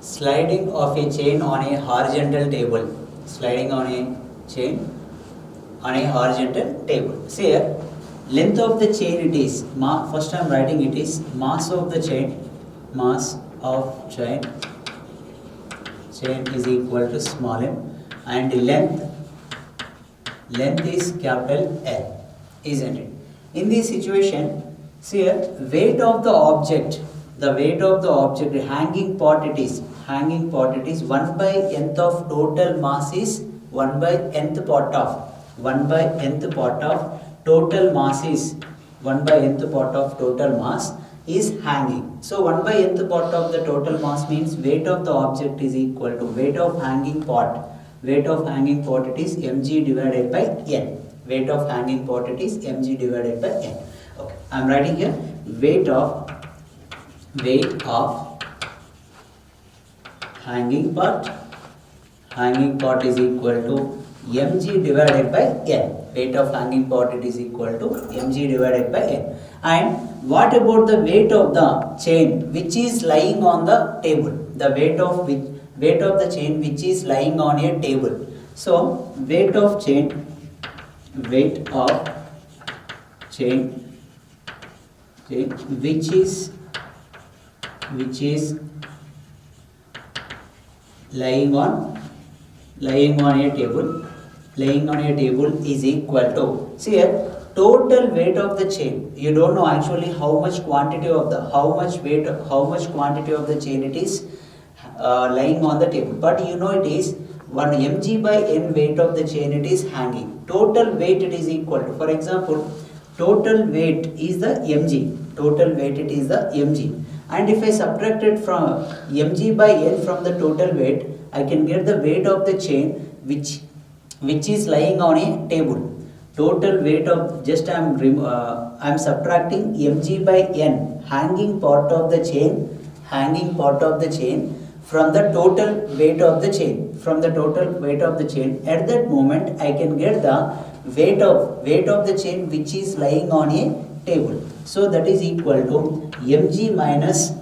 Sliding of a chain on a horizontal table. Sliding on a chain on a horizontal table. See here, length of the chain it is, first I am writing it is mass of the chain, mass of chain is equal to small m, and length is capital L, isn't it? In this situation, see here, weight of the object, hanging part it is 1 by nth of total mass is 1 by nth part of total mass is 1 by nth part of total mass is hanging. So 1 by nth part of the total mass means weight of the object is equal to weight of hanging part. Weight of hanging part it is mg divided by n. Weight of hanging part it is mg divided by n. Okay, I am writing here weight of hanging part is equal to mg divided by n. Weight of hanging part it is equal to mg divided by n. And what about the weight of the chain which is lying on the table? The weight of the chain which is lying on a table. So weight of chain which is lying on a table is equal to, see here, total weight of the chain. You don't know actually how much quantity of the chain it is lying on the table, but you know it is 1 mg by n weight of the chain it is hanging. Total weight it is equal to, for example, total weight is the mg. And if I subtract it from mg by n from the total weight, I can get the weight of the chain which is lying on a table. Total weight of, just I am subtracting mg by n, hanging part of the chain from the total weight of the chain. At that moment, I can get the weight of the chain which is lying on a table. So that is equal to mg minus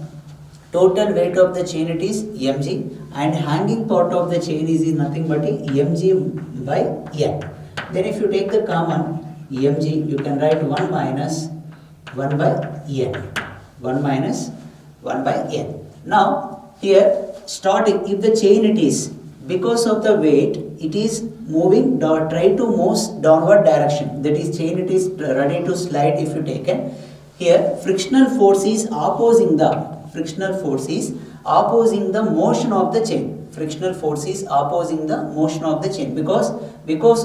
total weight of the chain it is mg, and hanging part of the chain is nothing but a mg by n. Then if you take the common mg, you can write 1 minus 1 by n. 1 minus 1 by n. Now here, starting, if the chain it is, because of the weight, it is moving, try to move downward direction. That is, chain it is ready to slide if you taken. Here, frictional force is opposing the motion of the chain. Frictional force is opposing the motion of the chain because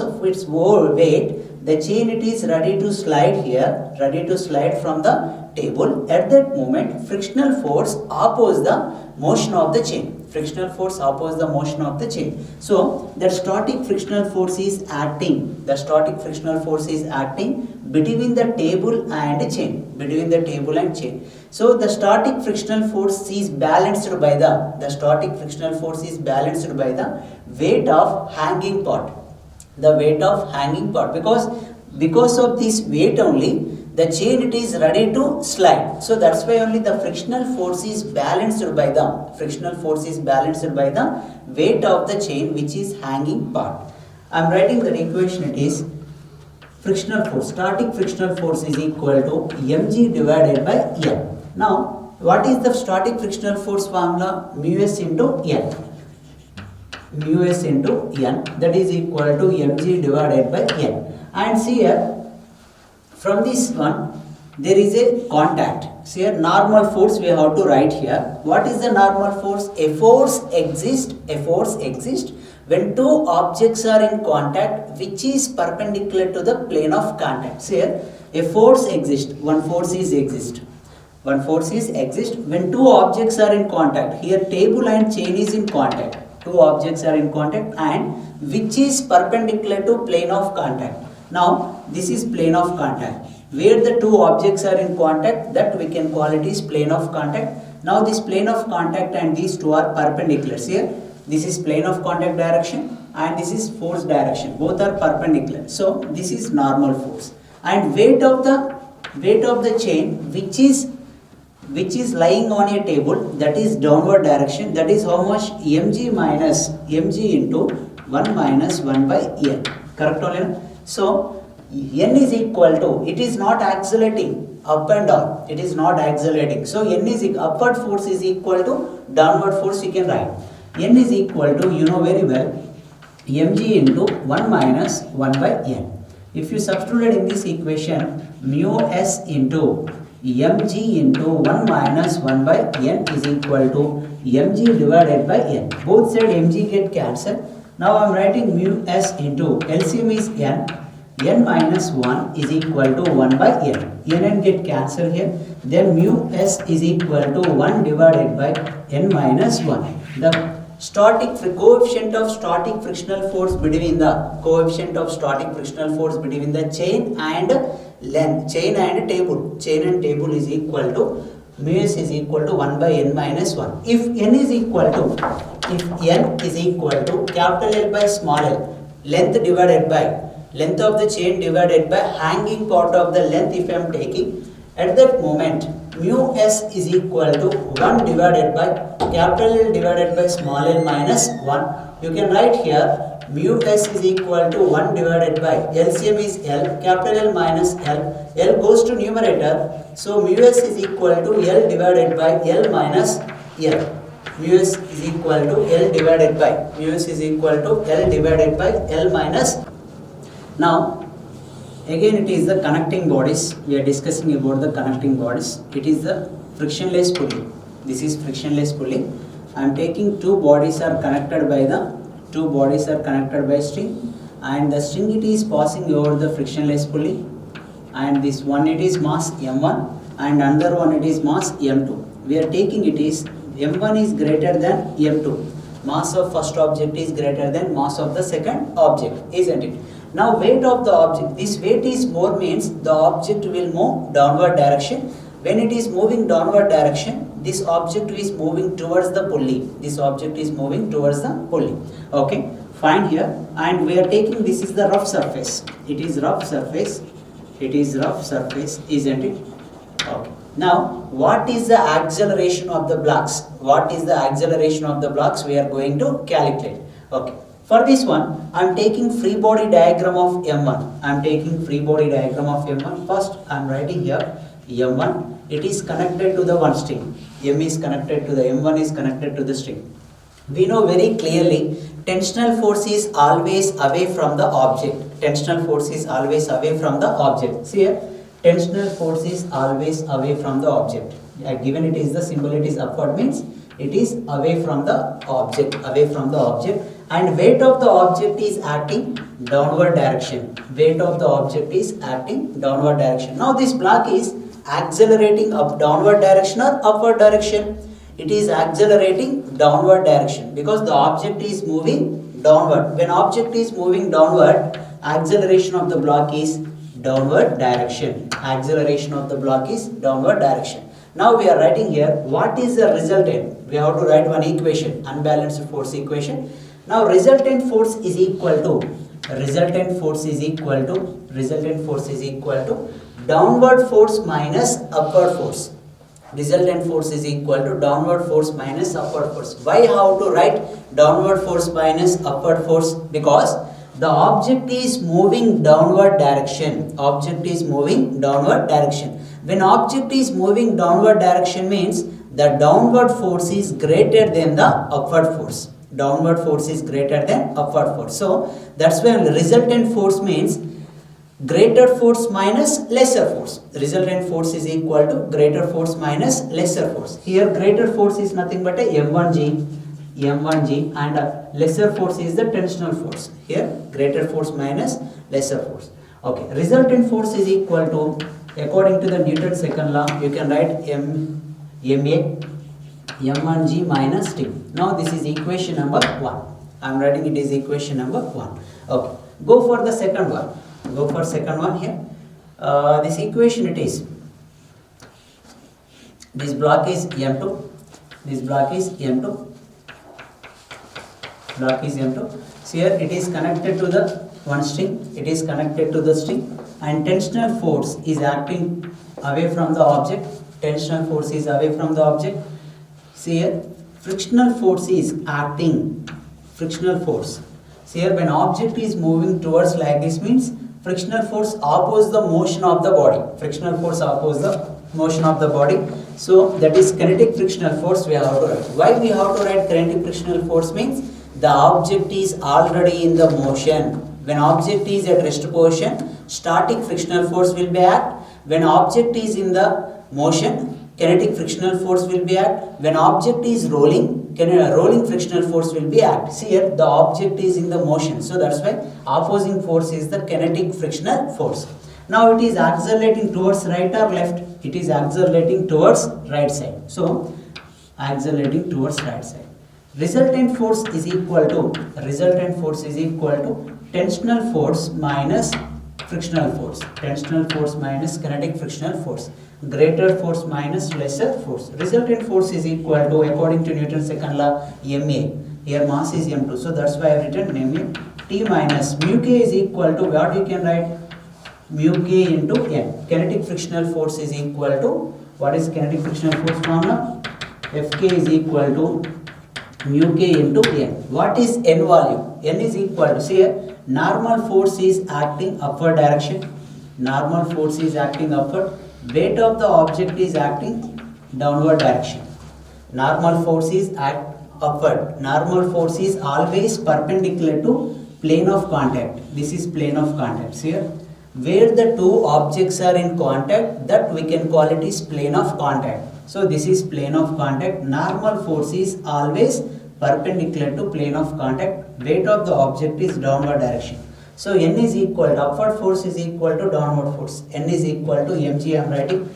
of its weight, the chain it is ready to slide here, ready to slide from the table. At that moment, frictional force opposes the motion of the chain. So the static frictional force is acting. Between the table and chain. So the static frictional force is balanced by the weight of hanging part. Because of this weight only, the chain it is ready to slide. So that's why only the frictional force is balanced by the weight of the chain which is hanging part. I am writing the equation, it is frictional force, static frictional force is equal to mg divided by n. Now what is the static frictional force formula? Mu s into n. That is equal to mg divided by n. And see here, from this one, there is a contact. See here, normal force we have to write here. What is the normal force? A force exists when two objects are in contact which is perpendicular to the plane of contact. See here, a force exists. One force is exist when two objects are in contact. Here, table and chain is in contact. Two objects are in contact and which is perpendicular to plane of contact. Now, this is plane of contact. Where the two objects are in contact, that we can call it is plane of contact. Now, this plane of contact and these two are perpendicular. Here, this is plane of contact direction and this is force direction. Both are perpendicular. So, this is normal force. And weight of the chain which is which is lying on a table, that is downward direction, that is how much? mg minus mg into 1 minus 1 by n. Correct or not? So n is equal to, it is not accelerating up and down, it is not accelerating. So n is upward force is equal to downward force, you can write. N is equal to, you know very well, mg into 1 minus 1 by n. If you substitute in this equation, mu s into mg into 1 minus 1 by n is equal to mg divided by n. Both side mg get cancelled. Now I am writing mu s into LCM is n minus 1 is equal to 1 by n get cancelled here. Then mu s is equal to 1 divided by n minus 1. The coefficient of static frictional force between the chain and length, chain and table is equal to mu s is equal to 1 by n minus 1. If n is equal to capital L by small l, length divided by length of the chain divided by hanging part of the length, if I am taking, at that moment mu s is equal to 1 divided by capital L divided by small l minus 1. You can write here mu s is equal to 1 divided by LCM is L, capital L minus L, L goes to numerator, so mu s is equal to L divided by L minus L. Mu s is equal to L divided by L minus. Now again it is the connecting bodies, we are discussing about the connecting bodies. It is the frictionless pulley. This is frictionless pulley. I am taking two bodies are connected by string, and the string it is passing over the frictionless pulley, and this one it is mass m1 and another one it is mass m2. We are taking it is m1 is greater than m2. Mass of first object is greater than mass of the second object, isn't it? Now weight of the object, this weight is more means the object will move downward direction. When it is moving downward direction, this object is moving towards the pulley. Okay, fine here. And we are taking, this is the rough surface. It is rough surface, isn't it? Okay. Now what is the acceleration of the blocks? We are going to calculate. Okay. For this one, I am taking free body diagram of M1. First, I am writing here M1. It is connected to the one string. M1 is connected to the string. We know very clearly tensional force is always away from the object. See here, tensional force is always away from the object. Given it is the symbol, it is upward, means it is away from the object. And weight of the object is acting downward direction. Now this block is accelerating up downward direction or upward direction. It is accelerating downward direction because the object is moving downward. When object is moving downward, acceleration of the block is downward direction. Now we are writing here what is the resultant. We have to write one equation, unbalanced force equation. Now resultant force is equal to downward force minus upward force. Why how to write downward force minus upward force? Because the object is moving downward direction. When object is moving downward direction means the downward force is greater than the upward force. So that's why resultant force means greater force minus lesser force. Resultant force is equal to greater force minus lesser force. Here greater force is nothing but a m1g, and lesser force is the tensional force. Here greater force minus lesser force. Okay, resultant force is equal to, according to the Newton's second law, you can write ma m1g minus t. Now this is equation number 1. I am writing it is equation number 1. Okay, go for the second one. Here. This equation it is, this block is m2. So here it is connected to the one string. And tensional force is acting away from the object. tensional force is away from the object. See here, frictional force is acting, frictional force. See here, when object is moving towards like this means frictional force opposes the motion of the body. Frictional force opposes the motion of the body. So that is kinetic frictional force we have to write. Why we have to write kinetic frictional force means the object is already in the motion. When object is at rest position, static frictional force will be act. When object is in the motion, kinetic frictional force will be act. When object is rolling, rolling frictional force will be act. See here, the object is in the motion. So that's why opposing force is the kinetic frictional force. Now it is accelerating towards right or left? It is accelerating towards right side. So accelerating towards right side. Resultant force is equal to tensional force minus frictional force. Tensional force minus kinetic frictional force. Greater force minus lesser force. Resultant force is equal to, according to Newton's second law, ma. Here mass is m2. So that's why I have written ma. T minus mu k is equal to, what you can write? Mu k into n. Kinetic frictional force is equal to, what is kinetic frictional force formula? Fk is equal to mu k into n. What is n value? N is equal to, see here, normal force is acting upward direction. Normal force is acting upward. Weight of the object is acting downward direction. Normal force is upward. Normal force is always perpendicular to plane of contact. This is plane of contact. See here, where the two objects are in contact, that we can call it is plane of contact. So this is plane of contact. Normal force is always perpendicular to plane of contact. Weight of the object is downward direction. So n is equal to, upward force is equal to downward force. N is equal to mg, I am writing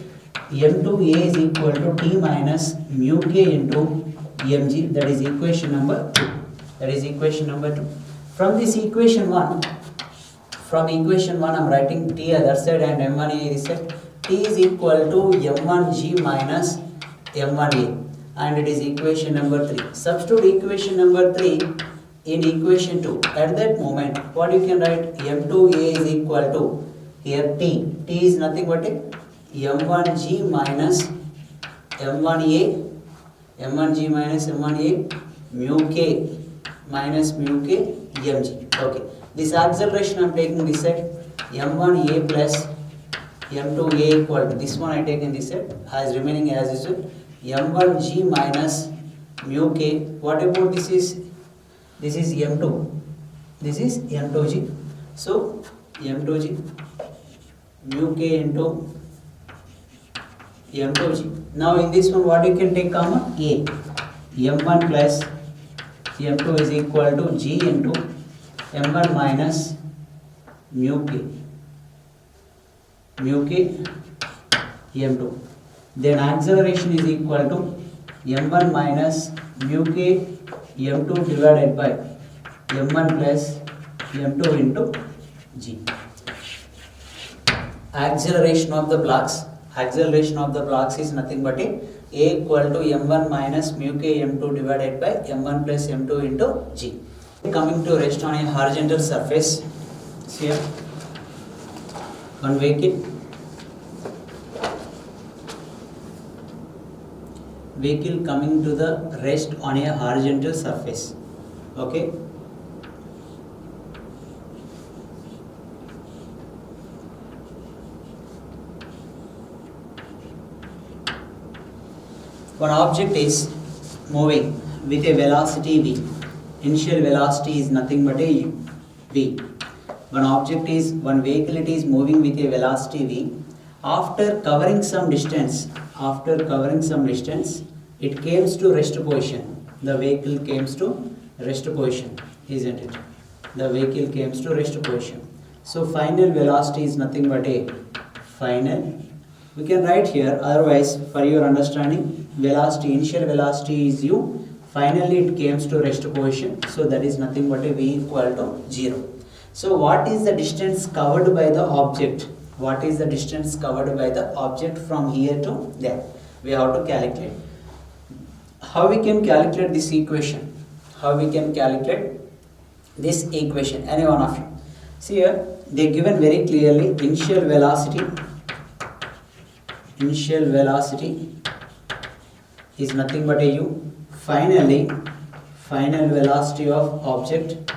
m2a is equal to T minus mu k into mg. That is equation number 2. That is equation number 2. From this equation 1, I am writing T other side and m1a this side. T is equal to m1g minus m1a, and it is equation number 3. Substitute equation number 3 in equation 2. At that moment, what you can write? m2a is equal to, here T is nothing but a m1g minus m1a, m1g minus m1a, mu k minus mu k mg. Okay, this acceleration I am taking this side, m1a plus m2a equal to, this one I take in this side as remaining as usual, m1g minus mu k. What about this is? This is m2. This is m2g. So m2g mu k into m2g. Now in this one, what you can take common? A. m1 plus m2 is equal to g into m1 minus mu k m2. Then acceleration is equal to m1 minus mu k m2 divided by m1 plus m2 into g. Acceleration of the blocks is nothing but a equal to m1 minus mu k m2 divided by m1 plus m2 into g. Coming to rest on a horizontal surface. See here, one vehicle coming to the rest on a horizontal surface. Okay, one object is moving with a velocity v. Initial velocity is nothing but a v. One vehicle is moving with a velocity v. After covering some distance, it comes to rest position. The vehicle comes to rest position, isn't it? The vehicle comes to rest position. So final velocity is nothing but a final. We can write here, otherwise for your understanding, velocity, initial velocity is u. Finally it comes to rest position. So that is nothing but a v equal to 0. So what is the distance covered by the object? What is the distance covered by the object from here to there? We have to calculate. How we can calculate this equation? Any one of you. See here, they given very clearly initial velocity initial velocity is nothing but a u. Finally, final velocity of object,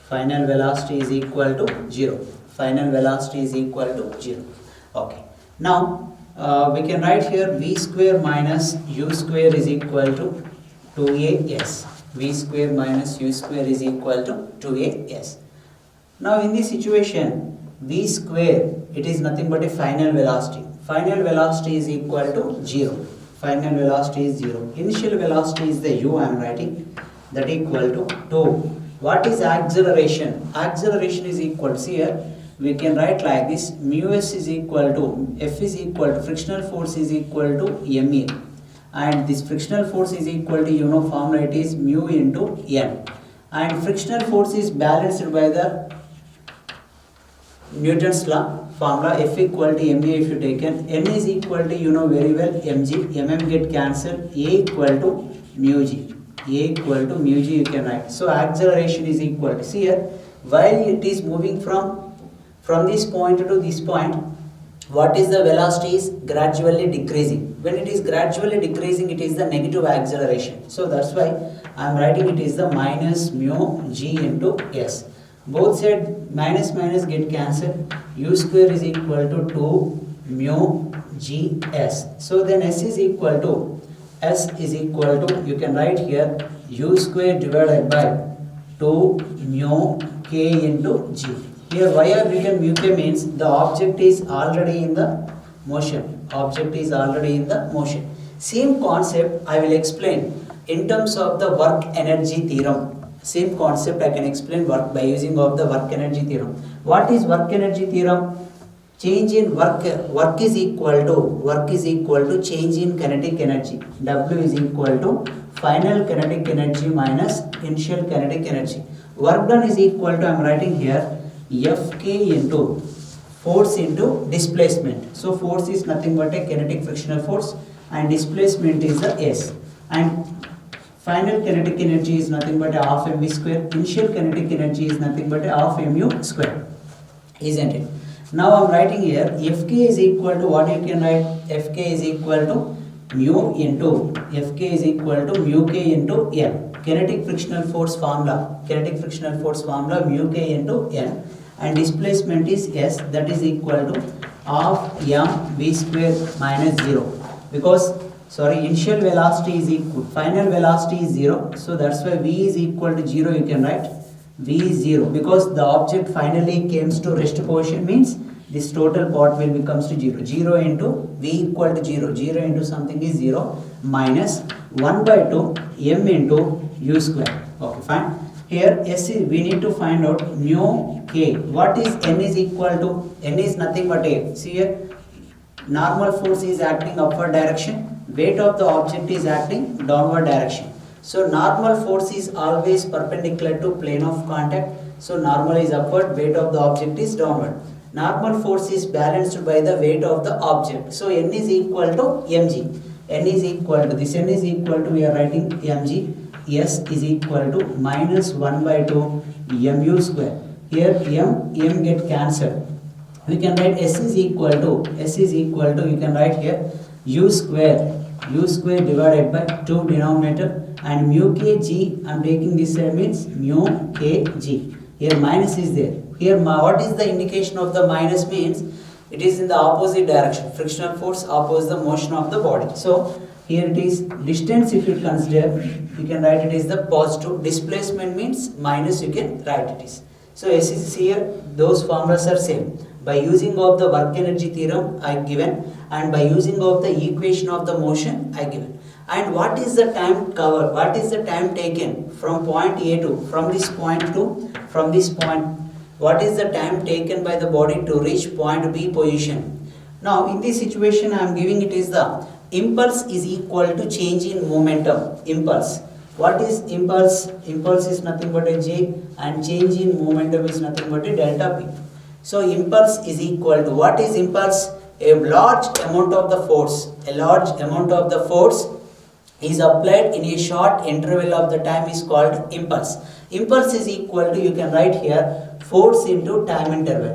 final velocity is equal to 0. Final velocity is equal to 0. Okay. Now, we can write here v square minus u square is equal to 2as. V square minus u square is equal to 2as. Now, in this situation, v square, it is nothing but a final velocity. Final velocity is equal to 0. Final velocity is 0. Initial velocity is the u I am writing, that equal to 2. What is acceleration? Acceleration is equal to, see here, we can write like this, mu s is equal to, F is equal to, frictional force is equal to ma. And this frictional force is equal to, you know, formula it is mu into n. And frictional force is balanced by the Newton's law formula, F equal to ma if you taken, n is equal to, you know very well, mg, get cancelled, a equal to mu g. A equal to mu g you can write. So acceleration is equal to, see here, while it is moving from this point to this point, what is the velocity is gradually decreasing. When it is gradually decreasing, it is the negative acceleration. So that's why I am writing it is the minus mu g into s. Both sides minus minus get cancelled. U square is equal to 2 mu g s. So then s is equal to, you can write here, u square divided by 2 mu k into g. Here why I have written mu k means the object is already in the motion. Object is already in the motion. Same concept I will explain in terms of the work energy theorem. Same concept I can explain work by using of the work energy theorem. What is work energy theorem? Change in work is equal to change in kinetic energy. W is equal to final kinetic energy minus initial kinetic energy. Work done is equal to, I am writing here, Fk into force into displacement. So force is nothing but a kinetic frictional force and displacement is the S. And final kinetic energy is nothing but a half mv square. Initial kinetic energy is nothing but a half mu square. Isn't it? Now I am writing here, Fk is equal to, what you can write? Fk is equal to mu into, Fk is equal to mu k into n. Kinetic frictional force formula mu k into n. And displacement is s, that is equal to half m v square minus 0. Because initial velocity is equal, final velocity is 0. So that's why v is equal to 0 you can write. V is 0 because the object finally comes to rest position, means this total part will becomes to 0. 0 into v equal to 0. 0 into something is 0 minus 1 by 2 m into u square. Okay, fine. Here S is, we need to find out mu k. What is n is equal to? N is nothing but a. See here, normal force is acting upward direction. Weight of the object is acting downward direction. So normal force is always perpendicular to plane of contact. So normal is upward, weight of the object is downward. Normal force is balanced by the weight of the object. So n is equal to mg. N is equal to, this n is equal to, we are writing mg. S is equal to minus 1 by 2 mu square. Here m get cancelled. We can write S is equal to, you can write here u square divided by 2 denominator and mu kg, I am taking this side, means mu kg. Here minus is there. Here what is the indication of the minus means? It is in the opposite direction. Frictional force opposes the motion of the body. So here it is distance, if you consider, you can write it is the positive. Displacement means minus, you can write it is. So S is here, those formulas are same. By using of the work energy theorem I given, and by using of the equation of the motion I given. And what is the time covered? What is the time taken from point A to, from this point, what is the time taken by the body to reach point B position? Now in this situation I am giving it is the impulse is equal to change in momentum. Impulse. What is impulse? Impulse is nothing but a j, and change in momentum is nothing but a delta p. So impulse is equal to, what is impulse? A large amount of the force is applied in a short interval of the time is called impulse. Impulse is equal to, you can write here, force into time interval.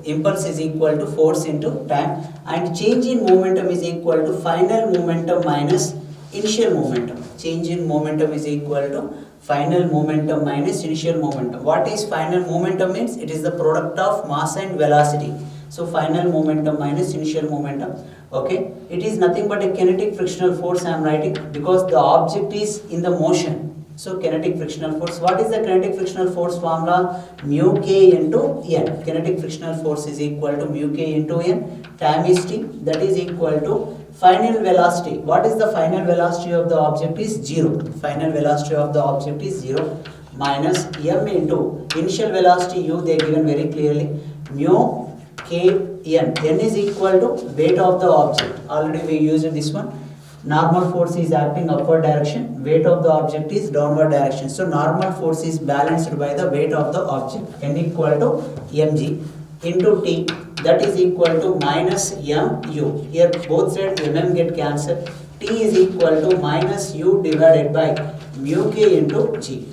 impulse is equal to force into time, and change in momentum is equal to final momentum minus initial momentum. Change in momentum is equal to final momentum minus initial momentum. What is final momentum means? It is the product of mass and velocity. So final momentum minus initial momentum. Okay, it is nothing but a kinetic frictional force I am writing, because the object is in the motion. So kinetic frictional force. What is the kinetic frictional force formula? Mu k into n. Kinetic frictional force is equal to mu k into n. Time is t. That is equal to final velocity. What is the final velocity of the object? Is 0. Final velocity of the object is 0 minus m into initial velocity u. They given very clearly. Mu k n. N is equal to weight of the object. Already we used this one. Normal force is acting upward direction, weight of the object is downward direction. So normal force is balanced by the weight of the object. N equal to mg into t, that is equal to minus mu. Here both sides mm get cancelled. T is equal to minus u divided by mu k into g.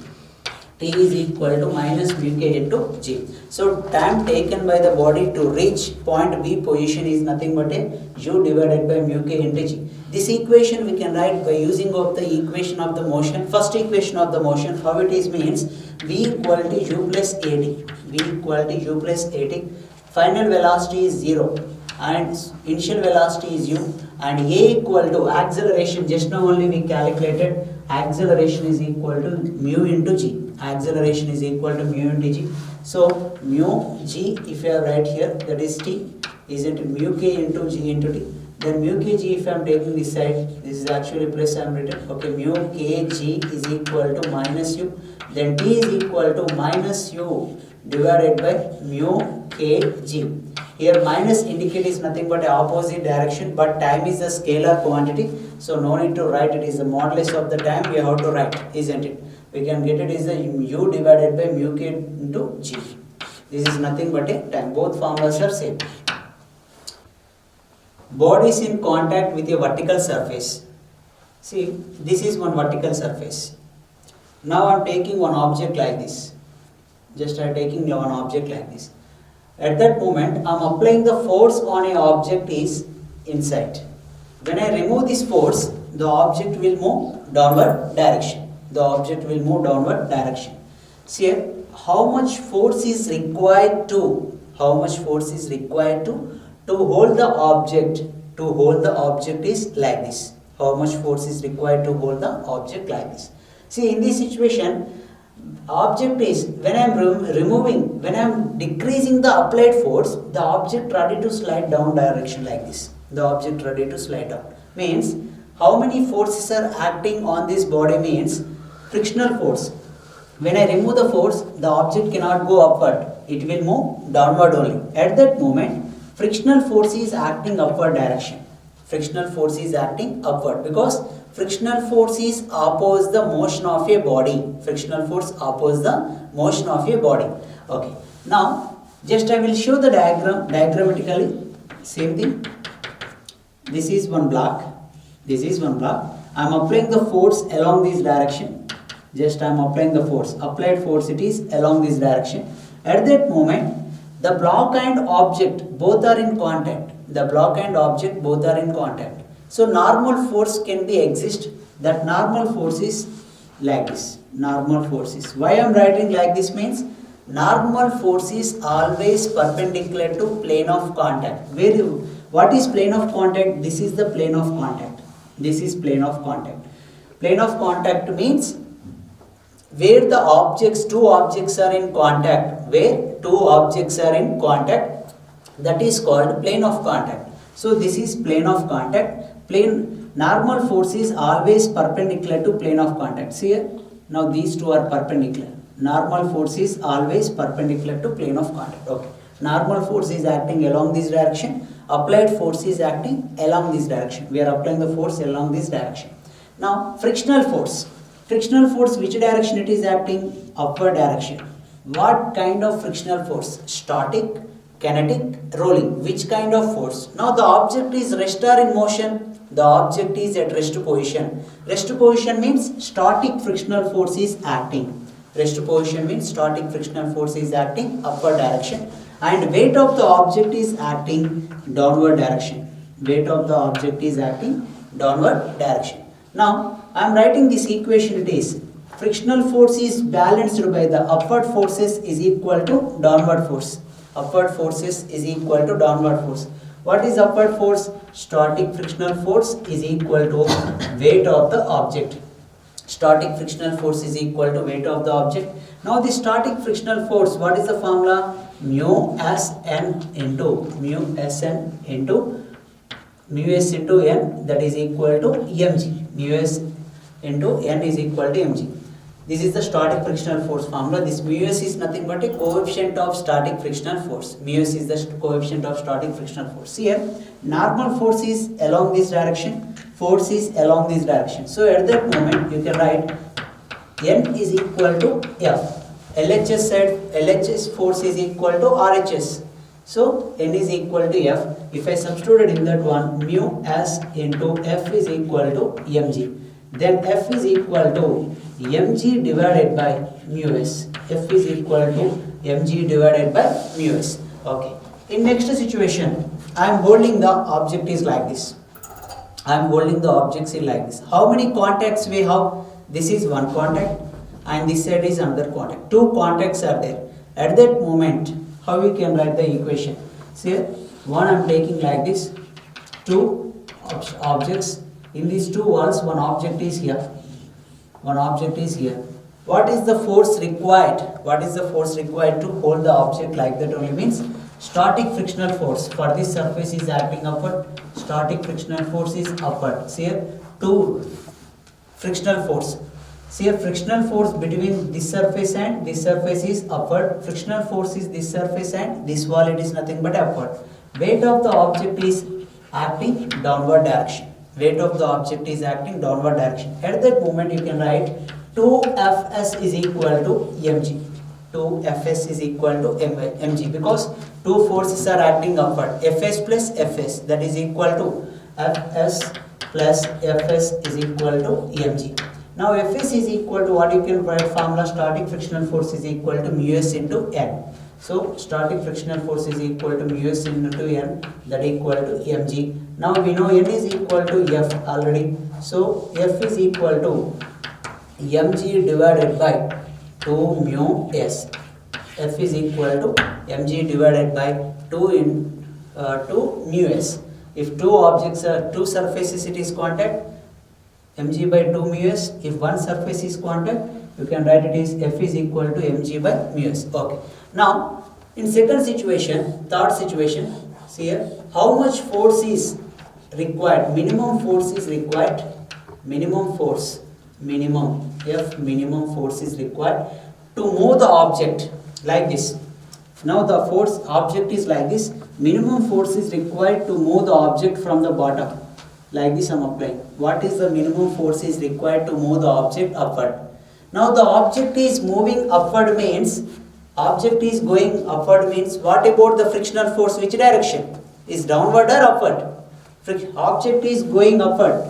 T is equal to minus mu k into g. So time taken by the body to reach point B position is nothing but a u divided by mu k into g. This equation we can write by using of the equation of the motion. First equation of the motion, how it is means v equal to u plus at. V equal to u plus at. Final velocity is 0 and initial velocity is u, and a equal to acceleration. Just now only we calculated acceleration is equal to mu into g. Acceleration is equal to mu into g. So mu g, if you write here, that is t, is into mu k into g into t. Then mu kg, if I am taking this side, this is actually plus I am written. Okay, mu kg is equal to minus u. Then t is equal to minus u divided by mu kg. Here minus indicates nothing but opposite direction, but time is a scalar quantity. So no need to write it is the modulus of the time. We have to write, isn't it? We can get it is the u divided by mu k into g. This is nothing but a time. Both formulas are same. Body is in contact with a vertical surface. See, this is one vertical surface. Now I am taking one object like this. Just I am taking one object like this. At that moment, I am applying the force on a object is inside. When I remove this force, the object will move downward direction. The object will move downward direction. See, how much force is required to? How much force is required to hold the object? To hold the object is like this. How much force is required to hold the object like this? See, in this situation, object is, when I am removing, when I am decreasing the applied force, the object ready to slide down direction like this. The object ready to slide down. Means, how many forces are acting on this body means frictional force. When I remove the force, the object cannot go upward. It will move downward only. At that moment, frictional force is acting upward direction. Frictional force is acting upward because frictional force is oppose the motion of a body. Frictional force oppose the motion of a body. Okay. Now, just I will show the diagram diagrammatically. Same thing. This is one block. This is one block. I am applying the force along this direction. Just I am applying the force. Applied force it is along this direction. At that moment, the block and object both are in contact. The block and object both are in contact. So normal force can be exist. That normal force is like this. Normal force is. Why I am writing like this means normal force is always perpendicular to plane of contact. What is plane of contact? This is the plane of contact. This is plane of contact. Plane of contact means where the objects, two objects are in contact. Where two objects are in contact, that is called plane of contact. So this is plane of contact. Plane normal force is always perpendicular to plane of contact. See here, now these two are perpendicular. Normal force is always perpendicular to plane of contact. Okay. Normal force is acting along this direction. Applied force is acting along this direction. We are applying the force along this direction. Now frictional force. Frictional force, which direction it is acting? Upward direction. What kind of frictional force? Static, kinetic, rolling. Which kind of force? Now the object is rest or in motion. The object is at rest position. Rest position means static frictional force is acting. Rest position means static frictional force is acting upward direction. and weight of the object is acting downward direction. Weight of the object is acting downward direction. Now I am writing this equation. It is frictional force is balanced by the upward forces is equal to downward force. Upward forces is equal to downward force. What is upward force? Static frictional force is equal to weight of the object. Static frictional force is equal to weight of the object. Now the static frictional force, what is the formula? Mu Sn into mu s into n, that is equal to mg. Mu s into n is equal to mg. This is the static frictional force formula. This mu s is nothing but a coefficient of static frictional force. Mu s is the coefficient of static frictional force. Here, normal force is along this direction, force is along this direction. So at that moment, you can write N is equal to F. LHS force is equal to RHS. So N is equal to F. If I substituted in that one, mu s into F is equal to mg. Then F is equal to mg divided by mu s. F is equal to mg divided by mu s. Okay. In next situation, I am holding the object is like this. I am holding the objects in like this. How many contacts we have? This is one contact and this side is another contact. Two contacts are there. At that moment, how we can write the equation? See, one I am taking like this. Two objects. In these two walls, one object is here. One object is here. What is the force required? What is the force required to hold the object like that only? Means static frictional force for this surface is acting upward. Static frictional force is upward. See here, two frictional force. See here, frictional force between this surface and this surface is upward. Frictional force is this surface and this wall, it is nothing but upward. Weight of the object is acting downward direction. Weight of the object is acting downward direction. At that moment, you can write 2Fs is equal to mg. 2Fs is equal to mg because two forces are acting upward. Fs plus Fs, that is equal to Fs plus Fs is equal to mg. Now Fs is equal to what you can write formula, static frictional force is equal to mu s into n. So static frictional force is equal to mu s into n, that equal to mg. Now we know n is equal to F already. So F is equal to mg divided by 2 mu s. F is equal to mg divided by 2 mu s. If two objects are two surfaces, it is contact, mg by 2 mu s. If one surface is contact, you can write it is F is equal to mg by mu s. Okay. Now in second situation, third situation, see here, how much force is required? Minimum force is required. Minimum force, minimum F minimum force is required to move the object like this. Now the force object is like this. Minimum force is required to move the object from the bottom. Like this I am applying. What is the minimum force is required to move the object upward? Now the object is moving upward means, object is going upward means, what about the frictional force? Which direction? Is downward or upward? Object is going upward.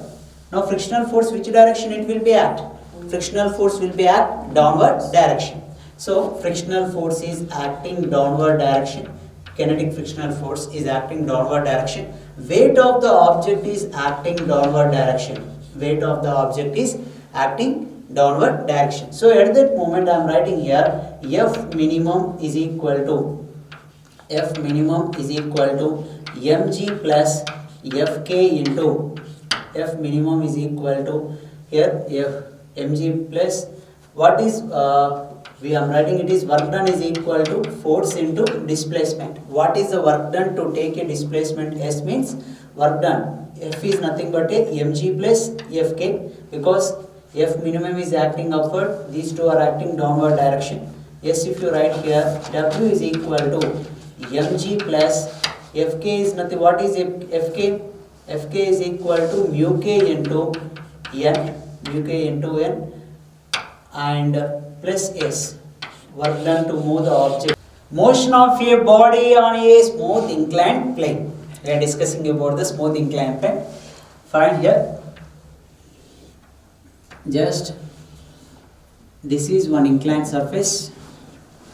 Now frictional force, which direction it will be at? Frictional force will be at downward direction. So frictional force is acting downward direction. Kinetic frictional force is acting downward direction. Weight of the object is acting downward direction. Weight of the object is acting downward direction. So at that moment I am writing here F minimum is equal to mg plus Fk into F minimum is equal to here mg plus what is we are writing it is work done is equal to force into displacement. What is the work done to take a displacement? S means work done. F is nothing but a mg plus Fk because F minimum is acting upward, these two are acting downward direction. Yes, if you write here W is equal to mg plus Fk is nothing. What is Fk? Fk is equal to mu k into n, and plus S. Work done to move the object. Motion of a body on a smooth inclined plane. We are discussing about the smooth inclined plane. Find here. Just this is one inclined surface.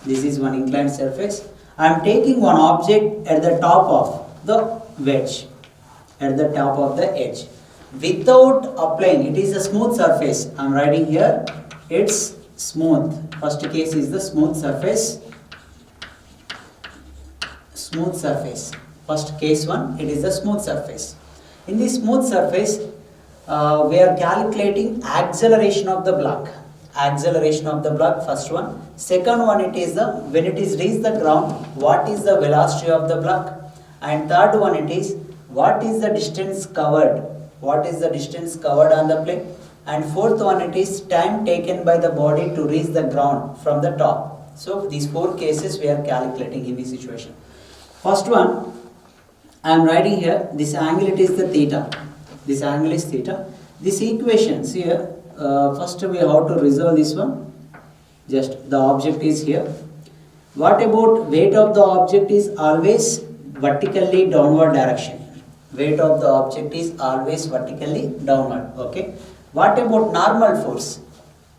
This is one inclined surface, I am taking one object at the top of the wedge, at the top of the edge. Without applying, it is a smooth surface. I am writing here, it's smooth. First case is the smooth surface. Smooth surface. First case one, it is the smooth surface. In this smooth surface, we are calculating acceleration of the block. Acceleration of the block, first one. Second one, it is the when it is reached the ground, what is the velocity of the block? And third one, it is what is the distance covered? What is the distance covered on the plane? And fourth one, it is time taken by the body to reach the ground from the top. So these four cases we are calculating in this situation. First one, I am writing here, this angle, it is the theta. This angle is theta. This equations here, first we have to resolve this one. Just the object is here. What about weight of the object is always vertically downward direction. Weight of the object is always vertically downward. Okay. What about normal force?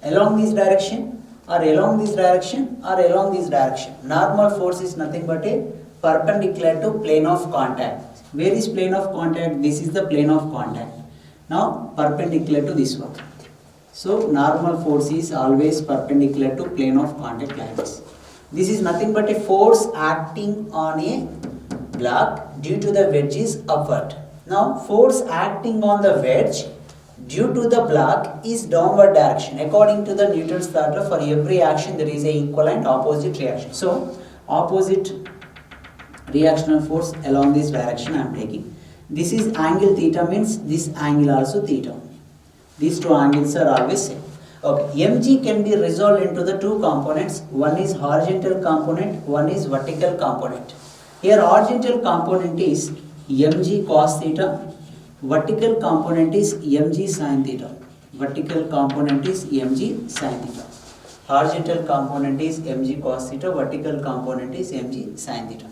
Along this direction or along this direction or along this direction. Normal force is nothing but a perpendicular to plane of contact. Where is plane of contact? This is the plane of contact. Now perpendicular to this one. So normal force is always perpendicular to plane of contact like this. This is nothing but a force acting on a block due to the wedge is upward. Now force acting on the wedge due to the block is downward direction. According to the Newton's law, for every action there is a equal and opposite reaction. So opposite reactional force along this direction I am taking. This is angle theta, means this angle also theta. These two angles are always same. Okay, mg can be resolved into the two components. One is horizontal component, one is vertical component. Here horizontal component is mg cos theta, vertical component is mg sin theta. Vertical component is mg sin theta. Horizontal component is mg cos theta, vertical component is mg sin theta.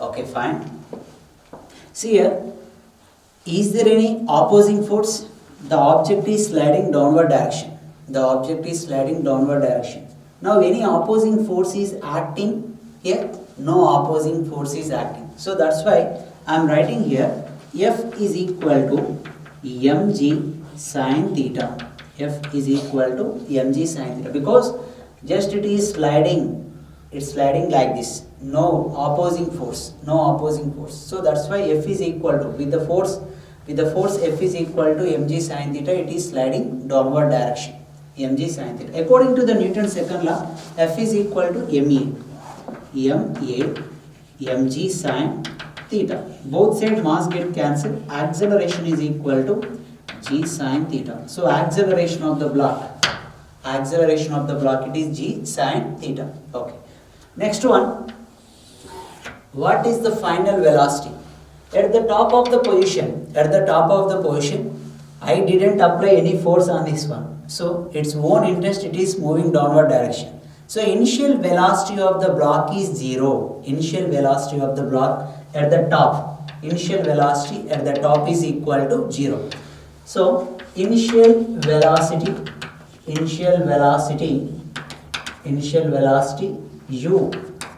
Okay, fine. See here, is there any opposing force? The object is sliding downward direction. The object is sliding downward direction. Now any opposing force is acting here? No opposing force is acting. So that's why I am writing here F is equal to mg sin theta. F is equal to mg sin theta, because just it is sliding. It's sliding like this. No opposing force. No opposing force. So that's why F is equal to, with the force F is equal to mg sin theta, it is sliding downward direction. Mg sin theta. According to the Newton's second law, F is equal to mg sin theta. Both side mass get cancelled. Acceleration is equal to g sin theta. So acceleration of the block, it is g sin theta. Okay. Next one, what is the final velocity? At the top of the position, I didn't apply any force on this one. So its own interest, it is moving downward direction. So initial velocity of the block is 0. Initial velocity of the block at the top. Initial velocity at the top is equal to 0. So initial velocity u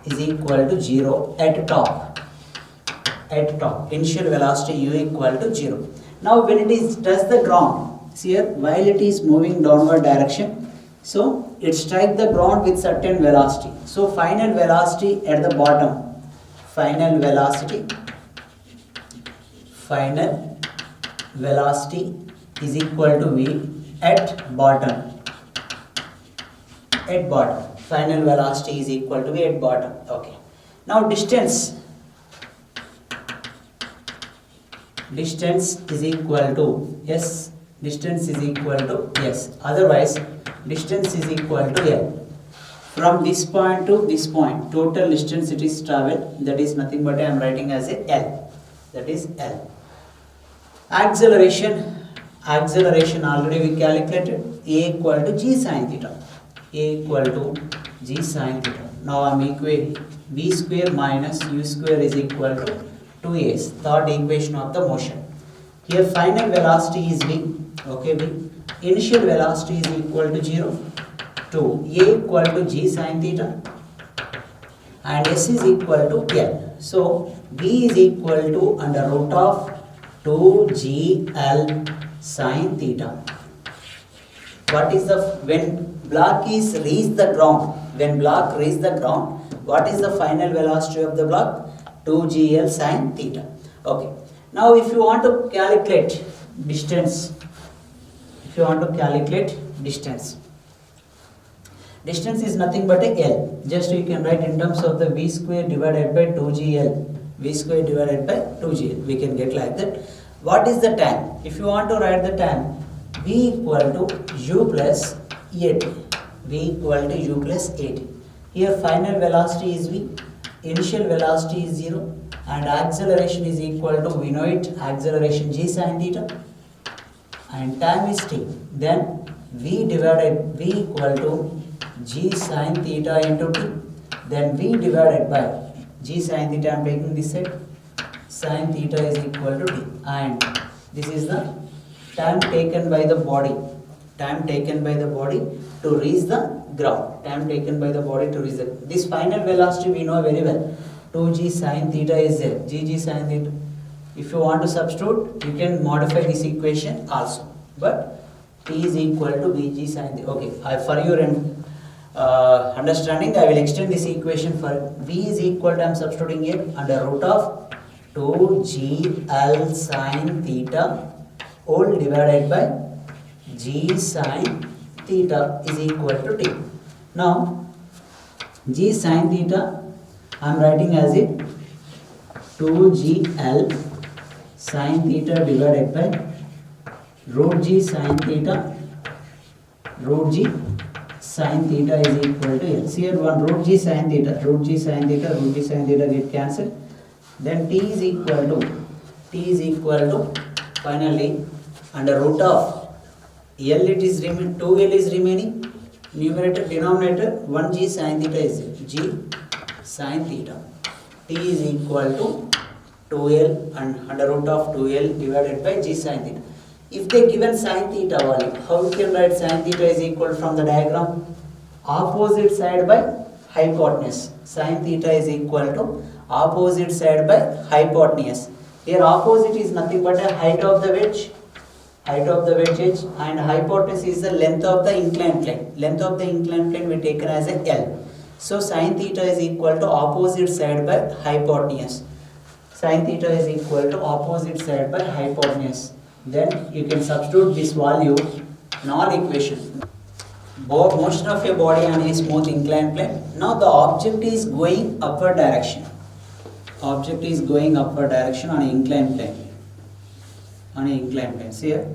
is equal to 0 at top. Initial velocity u equal to 0. Now when it is touch the ground, see here, while it is moving downward direction, so it strike the ground with certain velocity. So final velocity at the bottom, final velocity is equal to v at bottom. Final velocity is equal to v at bottom. Okay. Now distance is equal to s. Distance is equal to s. Otherwise, distance is equal to l. From this point to this point, total distance it is traveled. That is nothing but I am writing as a l. That is l. Acceleration already we calculated. A equal to g sin theta. Now I am equating v square minus u square is equal to 2a, third equation of the motion. Here final velocity is v. Okay, v. Initial velocity is equal to 0 to a equal to g sin theta, and S is equal to L. So V is equal to under root of 2GL sine theta. What is the, when block is reach the ground, when block reach the ground, what is the final velocity of the block? 2GL sine theta. Okay. Now if you want to calculate distance, distance is nothing but a L. Just you can write in terms of the V square divided by 2GL. V square divided by 2GL. We can get like that. What is the time? If you want to write the time, V equal to U plus AT. V equal to U plus AT. Here final velocity is V, initial velocity is 0, and acceleration is equal to, we know it, acceleration G sine theta, and time is T. Then V equal to G sine theta into T. Then V divided by G sine theta, I am taking this side, sine theta is equal to T. And this is the time taken by the body, to reach the ground, this final velocity we know very well, 2G sine theta is there, G sine theta. If you want to substitute, you can modify this equation also, but T is equal to Vg sine theta. Okay, for your understanding, I will extend this equation for V is equal to, I am substituting it under root of 2GL sine theta whole divided by G sine theta is equal to T. Now, G sine theta I am writing as it 2GL sine theta divided by root G sine theta, is equal to L. Here one root G sine theta get cancelled. Then T is equal to finally under root of L, it is 2L is remaining, numerator denominator 1G sine theta is G sine theta. T is equal to 2L and under root of 2L divided by G sine theta. If they given sine theta value, how you can write sine theta is equal from the diagram? Opposite side by hypotenuse. Sine theta is equal to opposite side by hypotenuse. Here opposite is nothing but a height of the wedge, edge, and hypotenuse is the length of the inclined plane. Length of the inclined plane we taken as a L. So sine theta is equal to opposite side by hypotenuse. Then you can substitute this value in all equations. Motion of a body on a smooth inclined plane. Now the object is going upward direction. On an inclined plane. So here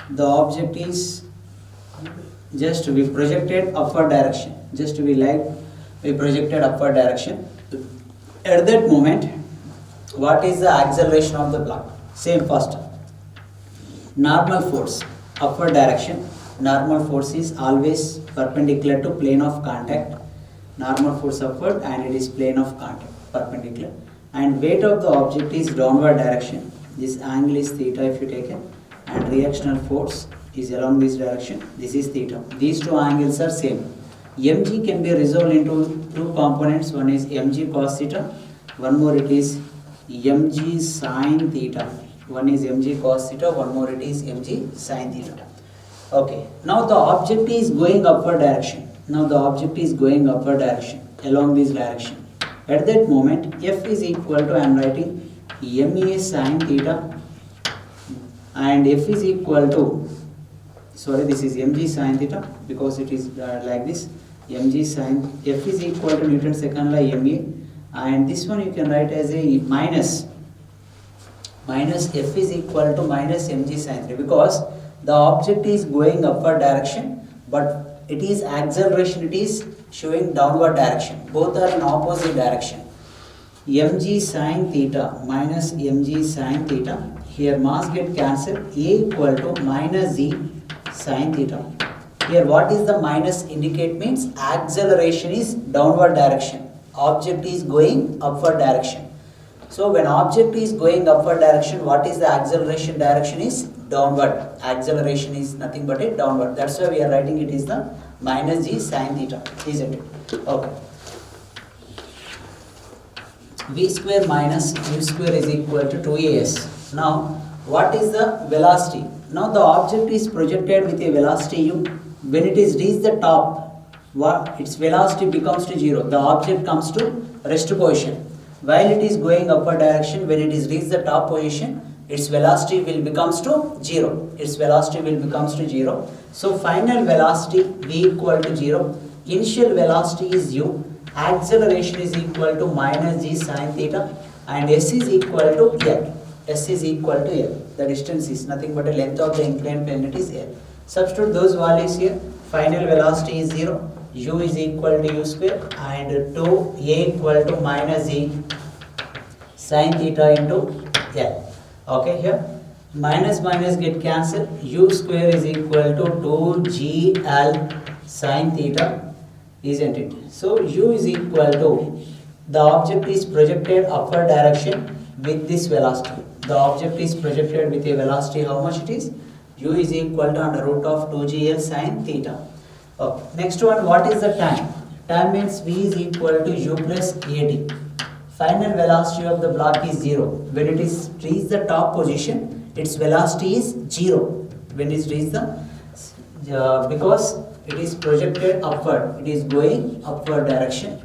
the object is just to be projected upward direction. At that moment, what is the acceleration of the block? Same first. Normal force, upward direction. Normal force is always perpendicular to plane of contact. Normal force upward, and it is plane of contact, perpendicular. And weight of the object is downward direction. This angle is theta if you take it, and reactional force is along this direction. This is theta. These two angles are same. Mg can be resolved into two components. One is mg cos theta. One more it is mg sin theta. One is mg cos theta. One more it is mg sin theta. Okay. Now the object is going upward direction. Along this direction. At that moment, F is equal to, I am writing ma sin theta, and F is equal to, this is mg sin theta because it is like this, mg sin, F is equal to Newton second law ma, and this one you can write as a minus F is equal to minus mg sin theta, because the object is going upward direction, but it is acceleration, it is showing downward direction. Both are in opposite direction. Mg sin theta minus mg sin theta. Here mass get cancelled. A equal to minus z sin theta. Here what is the minus indicate means acceleration is downward direction. Object is going upward direction. So when object is going upward direction, what is the acceleration direction is downward. Acceleration is nothing but a downward. That's why we are writing it is the minus g sin theta, isn't it? Okay. v square minus u square is equal to 2as. Now, what is the velocity? Now, the object is projected with a velocity u. When it is reached the top, its velocity becomes to 0. The object comes to rest position. While it is going upward direction, when it is reached the top position, its velocity will becomes to 0. Its velocity will becomes to 0. So, final velocity v equal to 0. Initial velocity is u. Acceleration is equal to minus g sine theta, and s is equal to l. S is equal to l. The distance is nothing but the length of the inclined plane, it is l. Substitute those values here. Final velocity is 0. U is equal to u square, and 2a equal to minus g sine theta into l. Okay, here minus minus get cancelled. U square is equal to 2gl sine theta, isn't it? So u is equal to, the object is projected upward direction with this velocity. The object is projected with a velocity, how much it is? U is equal to under root of 2gl sine theta. Okay. Next one, what is the time? Time means v is equal to u plus at. Final velocity of the block is 0. When it is reached the top position, its velocity is 0. When it is reached the, because it is projected upward, it is going upward direction.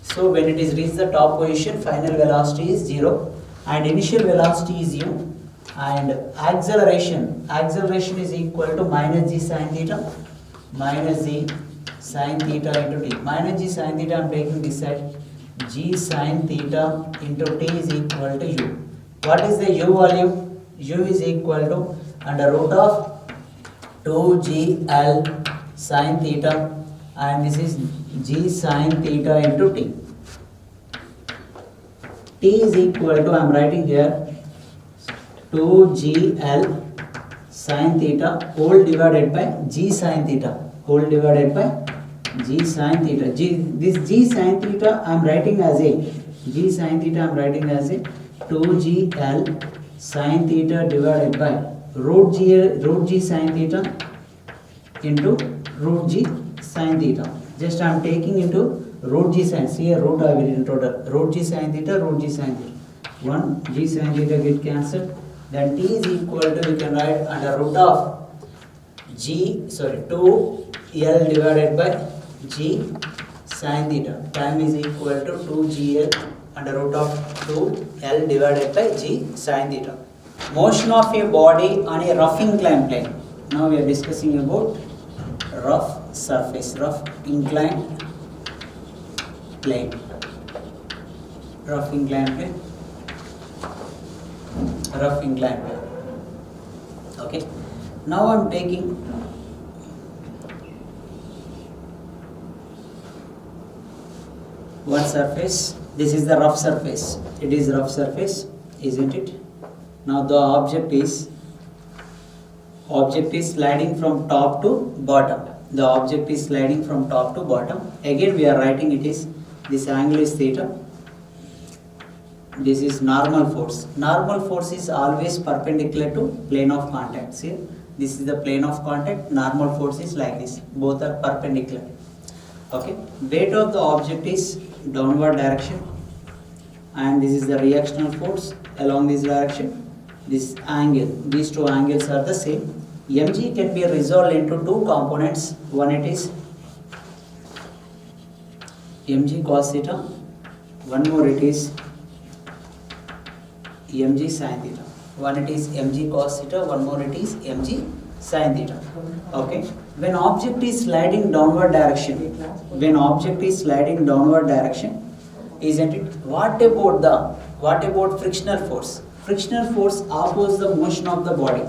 So when it is reached the top position, final velocity is 0, and initial velocity is u, and acceleration is equal to minus g sine theta, minus g sine theta into t. Minus g sine theta I am taking this side. G sine theta into t is equal to u. What is the u value? U is equal to under root of 2gl sine theta, and this is g sine theta into t. T is equal to, I am writing here, 2gl sine theta whole divided by g sine theta, whole divided by g sine theta. This g sine theta I am writing as a 2gl sine theta divided by root g sine theta into root g sine theta. Just I am taking into root g sine, see a root I will in total, root g sine theta, root g sine theta. 1 g sine theta get cancelled. Then t is equal to, you can write under root of 2l divided by g sine theta. Time is equal to 2gl under root of 2l divided by g sine theta. Motion of a body on a rough inclined plane. Now we are discussing about rough surface, rough inclined plane. Rough inclined plane. Rough inclined plane. Okay. Now I am taking what surface? This is the rough surface. It is rough surface, isn't it? Now the object is sliding from top to bottom. The object is sliding from top to bottom. Again we are writing it is, this angle is theta. This is normal force. Normal force is always perpendicular to plane of contact. See, this is the plane of contact. Normal force is like this. Both are perpendicular. Okay. Weight of the object is downward direction, and this is the reactional force along this direction. This angle, these two angles are the same. mg can be resolved into two components. One, it is mg cos theta. One more, it is mg sin theta. One, it is mg cos theta. One more, it is mg sin theta. Okay. When object is sliding downward direction, isn't it? What about frictional force? Frictional force opposes the motion of the body.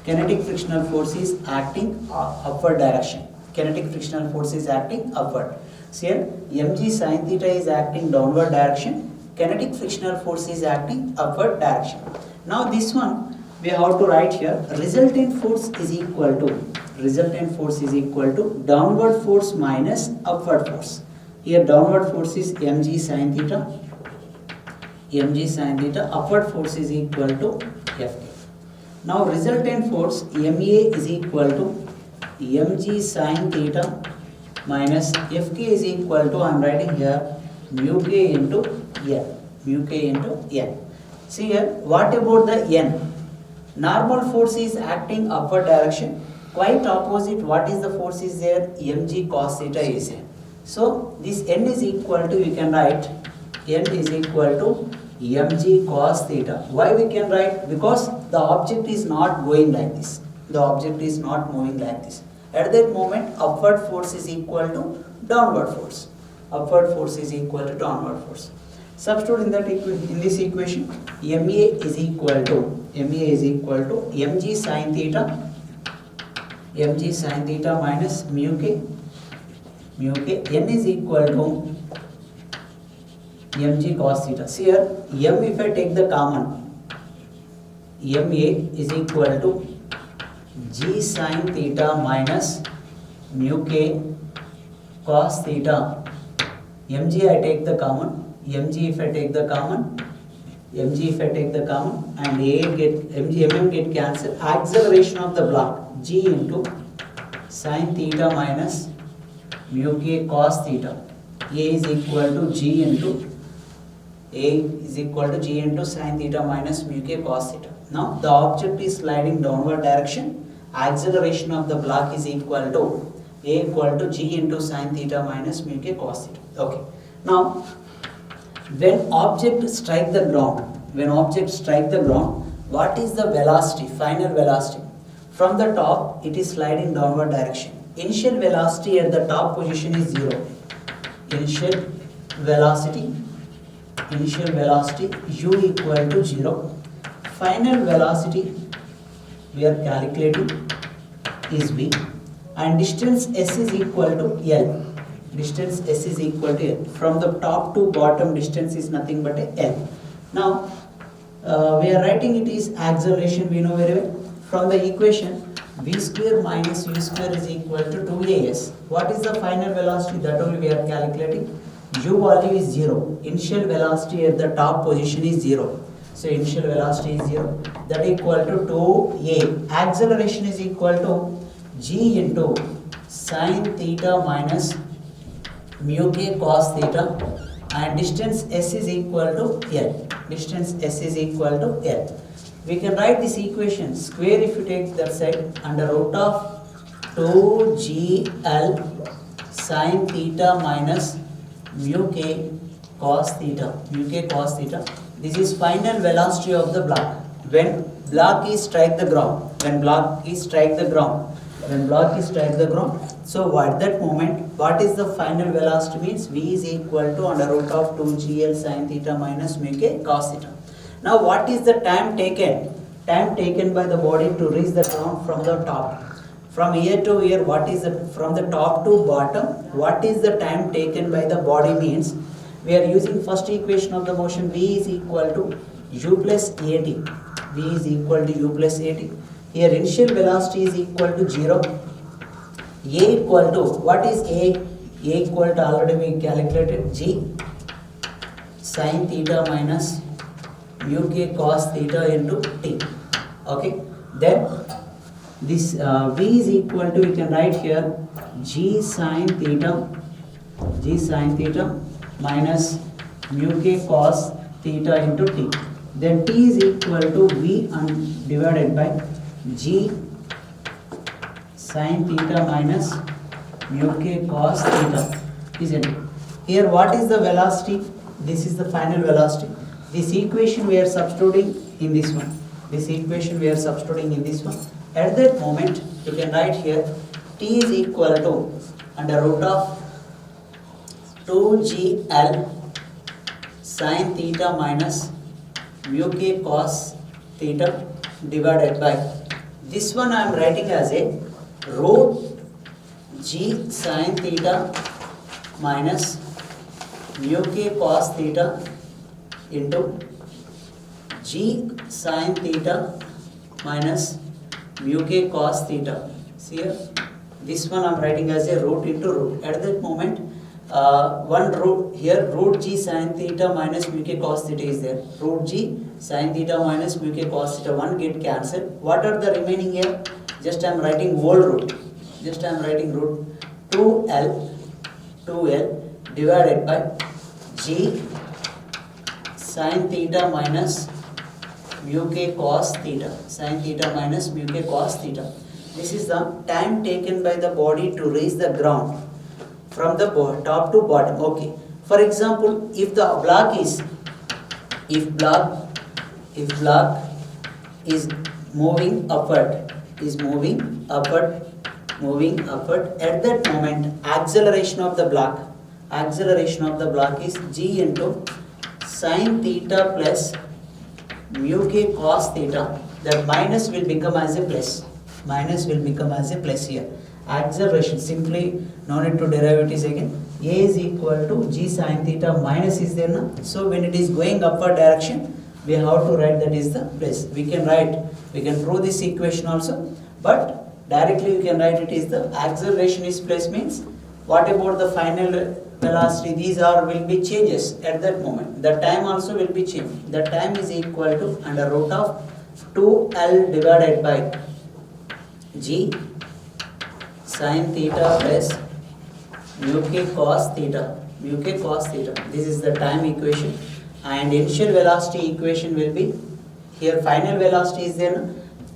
Kinetic frictional force is acting upward direction. Kinetic frictional force is acting upward. So here mg sin theta is acting downward direction. Kinetic frictional force is acting upward direction. Now this one we have to write here. Resultant force is equal to downward force minus upward force. Here downward force is mg sin theta. Upward force is equal to Fk. Now resultant force Ma is equal to mg sin theta minus Fk is equal to, I am writing here, mu k into n. Mu k into n. See here, what about the n? Normal force is acting upward direction. Quite opposite, what is the force is there? Mg cos theta is there. So this n is equal to, we can write n is equal to mg cos theta. Why we can write? Because the object is not going like this. The object is not moving like this. At that moment, upward force is equal to downward force. Upward force is equal to downward force. Substitute in that in this equation, MA is equal to mg sin theta, minus mu k, n is equal to mg cos theta. See here, m if I take the common, MA is equal to g sin theta minus mu k cos theta. Mg I take the common, mg if I take the common, and mm get cancelled. Acceleration of the block, g into sin theta minus mu k cos theta. A is equal to g into sin theta minus mu k cos theta. Now the object is sliding downward direction. Acceleration of the block is equal to A equal to g into sin theta minus mu k cos theta. Okay. Now when object strike the ground, what is the velocity, final velocity? From the top, it is sliding downward direction. Initial velocity at the top position is 0. Initial velocity u equal to 0. Final velocity we are calculating is v, and distance s is equal to L. From the top to bottom distance is nothing but L. Now we are writing it is acceleration, we know very well. From the equation, v square minus u square is equal to 2as. What is the final velocity? That only we are calculating. U value is 0. Initial velocity at the top position is 0. So initial velocity is 0. That equal to 2a. Acceleration is equal to g into sin theta minus mu k cos theta, and distance s is equal to L. We can write this equation square if you take that side, under root of 2gl sin theta minus mu k cos theta. This is final velocity of the block when block is strike the ground. So at that moment, what is the final velocity means? V is equal to under root of 2gl sin theta minus mu k cos theta. Now what is the time taken? Time taken by the body to reach the ground from the top. From here to here, what is the, from the top to bottom, what is the time taken by the body means? We are using first equation of the motion, V is equal to u plus at. Here initial velocity is equal to 0. A equal to, what is A? A equal to, already we calculated, g sin theta minus mu k cos theta into t. Okay, then this v is equal to, we can write here g sin theta minus mu k cos theta into t. Then t is equal to v divided by g sin theta minus mu k cos theta, isn't it? Here what is the velocity? This is the final velocity. This equation we are substituting in this one. At that moment, you can write here t is equal to under root of 2gl sin theta minus mu k cos theta divided by, this one I am writing as a root g sin theta minus mu k cos theta into g sin theta minus mu k cos theta. See here, this one I am writing as a root into root. At that moment, one root here, root g sin theta minus mu k cos theta is there. Root g sin theta minus mu k cos theta, one get cancelled. What are the remaining here? Just I am writing whole root. 2l divided by G sin theta minus mu k cos theta. Sin theta minus mu k cos theta. This is the time taken by the body to reach the ground from the top to bottom. Okay. For example, if the block is moving upward, at that moment acceleration of the block is g into sin theta plus mu k cos theta. That minus will become as a plus. Here. Acceleration, simply no need to derivatives again. A is equal to g sin theta minus is there now. So when it is going upward direction, we have to write that is the plus. We can prove this equation also, but directly we can write it is the acceleration is plus means. What about the final velocity? These will be changes at that moment. The time also will be changed. The time is equal to under root of 2L divided by G sin theta plus mu k cos theta. This is the time equation, and initial velocity equation will be here. Final velocity is there.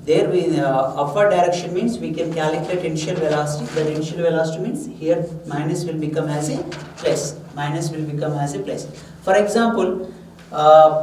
There we upward direction means we can calculate initial velocity. That initial velocity means here minus will become as a plus. For example,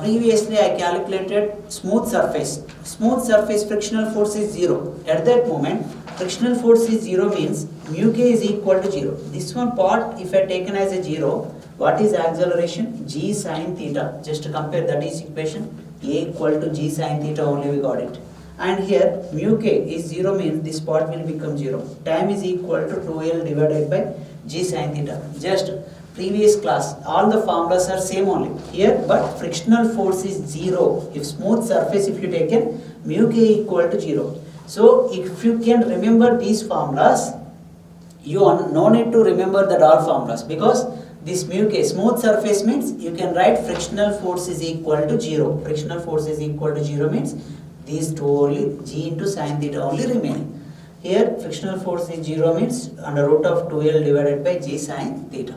previously I calculated smooth surface. Smooth surface frictional force is 0. At that moment, frictional force is 0 means mu k is equal to 0. This one part, if I taken as a 0, what is acceleration? G sin theta. Just to compare, that is equation. A equal to G sin theta only we got it. And here mu k is 0 means this part will become 0. Time is equal to 2L divided by G sin theta. Just previous class, all the formulas are same only here, but frictional force is 0. If smooth surface, if you taken mu k equal to 0. So if you can remember these formulas, you no need to remember that all formulas, because this mu k smooth surface means you can write frictional force is equal to 0. Frictional force is equal to 0 means these two only, G into sin theta only remaining. Here frictional force is 0 means under root of 2L divided by G sin theta.